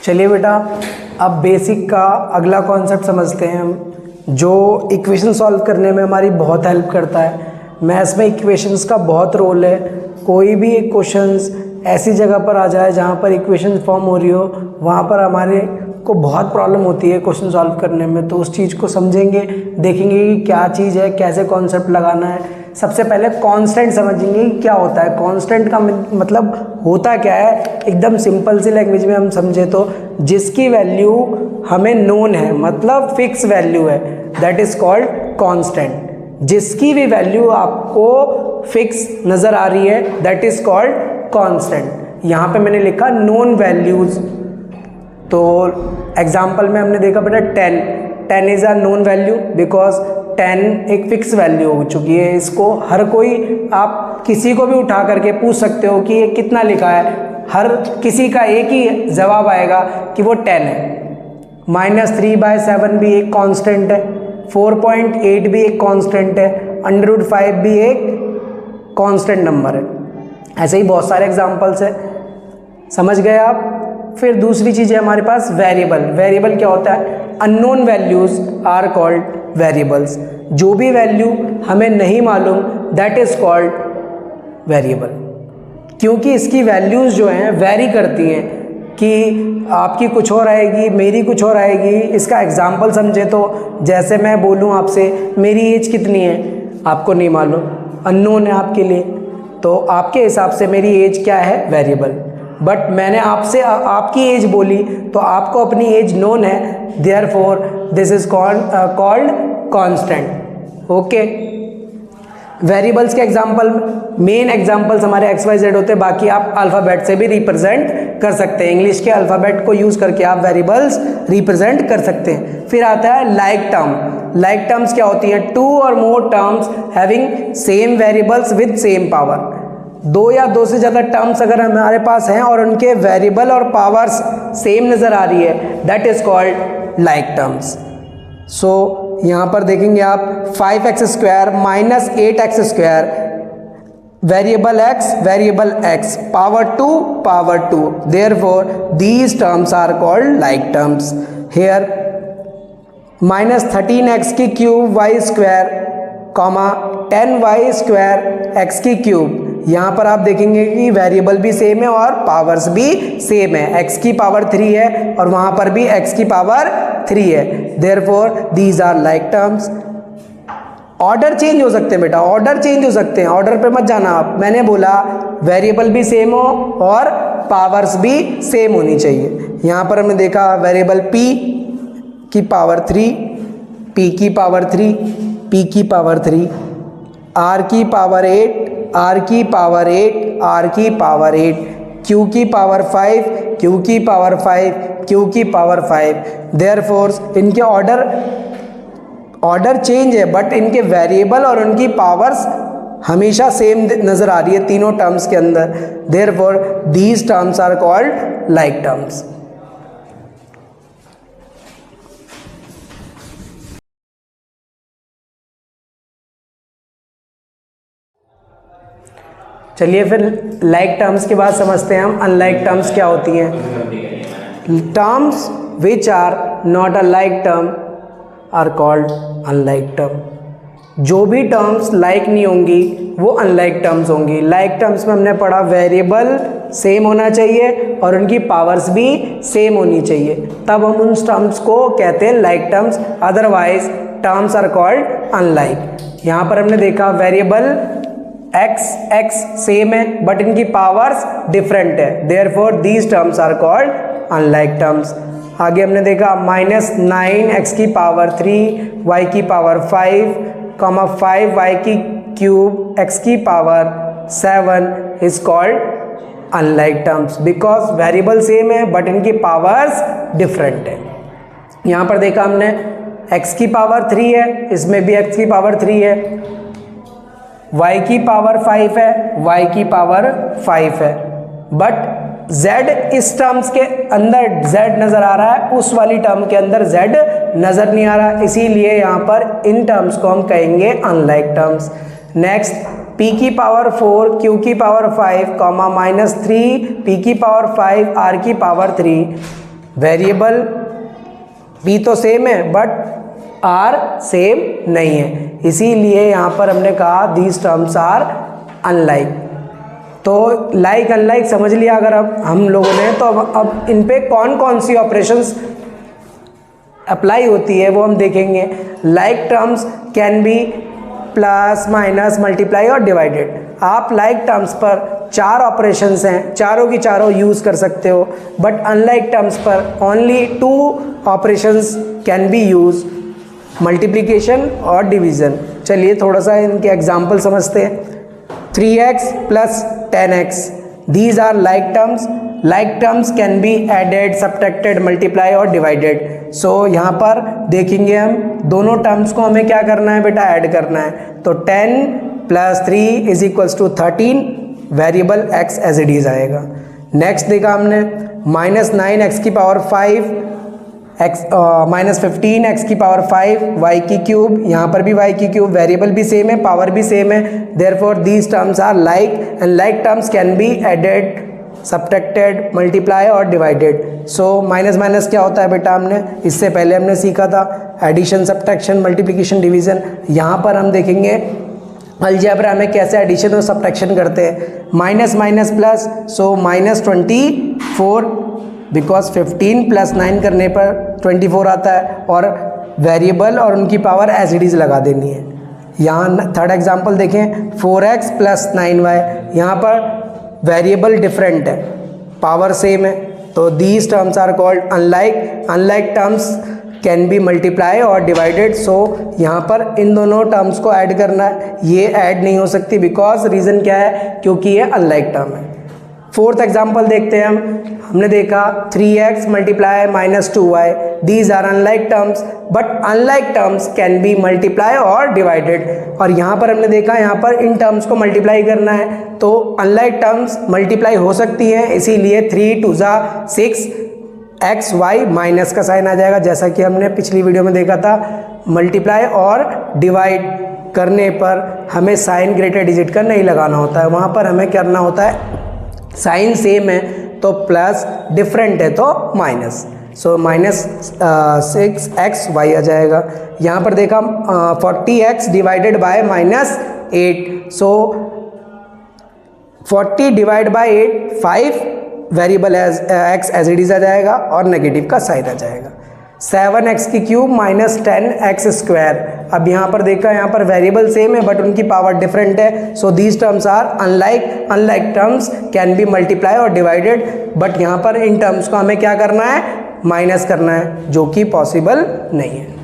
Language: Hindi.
चलिए बेटा, अब बेसिक का अगला कॉन्सेप्ट समझते हैं हम, जो इक्वेशन सॉल्व करने में हमारी बहुत हेल्प करता है। मैथ्स में इक्वेशंस का बहुत रोल है। कोई भी एक क्वेश्चंस ऐसी जगह पर आ जाए जहाँ पर इक्वेशन फॉर्म हो रही हो, वहाँ पर हमारे को बहुत प्रॉब्लम होती है क्वेश्चन सॉल्व करने में। तो उस चीज़ को समझेंगे, देखेंगे कि क्या चीज़ है, कैसे कॉन्सेप्ट लगाना है। सबसे पहले कांस्टेंट समझेंगे कि क्या होता है। कांस्टेंट का मतलब होता क्या है, एकदम सिंपल सी लैंग्वेज में हम समझे तो जिसकी वैल्यू हमें नोन है, मतलब फिक्स वैल्यू है, दैट इज कॉल्ड कांस्टेंट। जिसकी भी वैल्यू आपको फिक्स नज़र आ रही है, दैट इज कॉल्ड कांस्टेंट। यहाँ पे मैंने लिखा नोन वैल्यूज। तो एग्जाम्पल में हमने देखा बेटा 10 is a known value because 10 एक फिक्स वैल्यू हो चुकी है। इसको हर कोई, आप किसी को भी उठा करके पूछ सकते हो कि ये कितना लिखा है, हर किसी का एक ही जवाब आएगा कि वो 10 है। -3/7 भी एक कांस्टेंट है, 4.8 भी एक कांस्टेंट है, √5 भी एक कांस्टेंट नंबर है। ऐसे ही बहुत सारे एग्जाम्पल्स है, समझ गए आप। फिर दूसरी चीज़ है हमारे पास वेरिएबल। वेरिएबल क्या होता है, unknown values are called variables. जो भी वैल्यू हमें नहीं मालूम, दैट इज कॉल्ड वेरिएबल। क्योंकि इसकी वैल्यूज़ जो हैं वेरी करती हैं, कि आपकी कुछ और आएगी, मेरी कुछ और आएगी। इसका एग्जाम्पल समझे तो जैसे मैं बोलूँ आपसे मेरी एज कितनी है, आपको नहीं मालूम, अननोन है आपके लिए, तो आपके हिसाब से मेरी एज क्या है, वेरिएबल। बट मैंने आपसे आपकी एज बोली तो आपको अपनी एज नोन है, therefore this is called constant. Okay, variables के एग्जाम्पल, मेन एग्जाम्पल्स हमारे XYZ होते हैं, बाकी आप अल्फ़ाबेट से भी रिप्रेजेंट कर सकते हैं। इंग्लिश के अल्फ़ाबेट को यूज़ करके आप वेरिएबल्स रिप्रेजेंट कर सकते हैं। फिर आता है लाइक टर्म। लाइक टर्म्स क्या होती हैं, 2 और मोर terms having same variables with same power. 2 या 2 से ज़्यादा टर्म्स अगर हमारे पास हैं और उनके वेरिएबल और पावर्स सेम नज़र आ रही है, that is called like terms. So यहाँ पर देखेंगे आप 5x² - 8x², variable x, power 2, therefore these terms are called like terms. Here -13x³ y², 10y² x³। यहाँ पर आप देखेंगे कि वेरिएबल भी सेम है और पावर्स भी सेम है। x की पावर 3 है और वहाँ पर भी x की पावर 3 है, therefore these are like terms. Order change हो सकते हैं बेटा, ऑर्डर चेंज हो सकते हैं, ऑर्डर पे मत जाना आप। मैंने बोला वेरिएबल भी सेम हो और पावर्स भी सेम होनी चाहिए। यहाँ पर हमने देखा वेरिएबल p की पावर 3, p की पावर 3, p की पावर 3, r की पावर 8, r की पावर 8, r की पावर 8, q की पावर 5, q की पावर 5, q की पावर 5। देयरफॉर इनके ऑर्डर चेंज है, बट इनके वेरिएबल और उनकी पावर्स हमेशा सेम नज़र आ रही है तीनों टर्म्स के अंदर। Therefore these terms are called like terms. चलिए फिर लाइक टर्म्स के बाद समझते हैं हम अनलाइक टर्म्स क्या होती हैं। Terms which are not a like term are called unlike term. जो भी टर्म्स लाइक नहीं होंगी वो अनलाइक टर्म्स होंगी। लाइक टर्म्स में हमने पढ़ा वेरिएबल सेम होना चाहिए और उनकी पावर्स भी सेम होनी चाहिए, तब हम उन टर्म्स को कहते हैं like terms, otherwise terms are called unlike. यहाँ पर हमने देखा वेरिएबल x सेम है बट इनकी पावर्स डिफरेंट है, therefore these terms are called unlike terms. आगे हमने देखा -9x की पावर 3, y की पावर 5, 5y की क्यूब, x की power 7 is called unlike terms because variable same है बट इनकी पावर्स डिफरेंट है। यहाँ पर देखा हमने x की पावर 3 है, इसमें भी x की पावर 3 है, y की पावर 5 है, y की पावर 5 है, बट z इस टर्म्स के अंदर z नज़र आ रहा है, उस वाली टर्म के अंदर z नज़र नहीं आ रहा, इसीलिए यहाँ पर इन टर्म्स को हम कहेंगे अनलाइक टर्म्स। नेक्स्ट p की पावर 4 q की पावर 5 कॉमा -3 p की पावर 5 r की पावर 3। वेरिएबल p तो सेम है बट r सेम नहीं है, इसीलिए यहाँ पर हमने कहा दीज टर्म्स आर अनलाइक। तो लाइक अनलाइक समझ लिया अगर अब हम लोगों ने, तो अब इन पे कौन कौन सी ऑपरेशंस अप्लाई होती है वो हम देखेंगे। Like terms can B plus minus multiply और डिवाइडेड। आप लाइक टर्म्स पर 4 ऑपरेशंस हैं, चारों की चारों यूज़ कर सकते हो, बट अनलाइक टर्म्स पर only 2 operations can be use, multiplication और डिवीज़न। चलिए थोड़ा सा इनके एग्जाम्पल समझते हैं। 3x plus 10x, these are like terms. Like terms can be added, subtracted, multiply और डिवाइडेड। सो यहाँ पर देखेंगे हम दोनों टर्म्स को हमें क्या करना है बेटा, ऐड करना है। तो 10 plus 3 is equals to 13, variable x as it is आएगा। नेक्स्ट देखा हमने -9x की पावर 5 -15 x की पावर 5 y की क्यूब, यहाँ पर भी y की क्यूब, वेरिएबल भी सेम है, पावर भी सेम है, therefore these terms are like and like terms can be added, subtracted, multiply और डिवाइडेड। सो माइनस माइनस क्या होता है बेटा, हमने इससे पहले हमने सीखा था, एडिशन, सब्ट्रैक्शन, मल्टीप्लिकेशन, डिवीज़न। यहाँ पर हम देखेंगे अलजेब्रा में कैसे एडिशन और सब्ट्रैक्शन करते हैं। Minus minus plus, so -24, because 15 plus 9 करने पर 24 आता है, और वेरिएबल और उनकी पावर एज इट इज़ लगा देनी है। यहाँ थर्ड एग्जांपल देखें, 4x प्लस 9y, यहाँ पर वेरिएबल डिफरेंट है, पावर सेम है, तो these terms are called unlike. Unlike terms can be multiply और डिवाइडेड। सो यहाँ पर इन दोनों टर्म्स को ऐड करना है, ये ऐड नहीं हो सकती, बिकॉज रीज़न क्या है, क्योंकि ये अनलाइक टर्म है। फोर्थ एग्जाम्पल देखते हैं हमने देखा 3x multiply -2y, these are unlike terms, but unlike terms can be multiply और डिवाइडेड। और यहाँ पर हमने देखा, यहाँ पर इन टर्म्स को मल्टीप्लाई करना है, तो अनलाइक टर्म्स मल्टीप्लाई हो सकती हैं, इसीलिए 3 2 6 x y माइनस का साइन आ जाएगा, जैसा कि हमने पिछली वीडियो में देखा था। मल्टीप्लाई और डिवाइड करने पर हमें साइन ग्रेटर डिजिट का नहीं लगाना होता है, वहाँ पर हमें करना होता है साइन सेम है तो प्लस, डिफरेंट है तो माइनस। सो -6x y आ जाएगा। यहाँ पर देखा 40x divided by -8, so 40 divide by 8 5, variable as x as it is आ जाएगा और नेगेटिव का साइन आ जाएगा। 7x की क्यूब -10x स्क्वायर। अब यहाँ पर देखा, यहाँ पर वेरिएबल सेम है बट उनकी पावर डिफरेंट है, so these terms are unlike. Unlike terms can be multiply और डिवाइडेड, बट यहाँ पर इन टर्म्स को हमें क्या करना है, माइनस करना है, जो कि पॉसिबल नहीं है।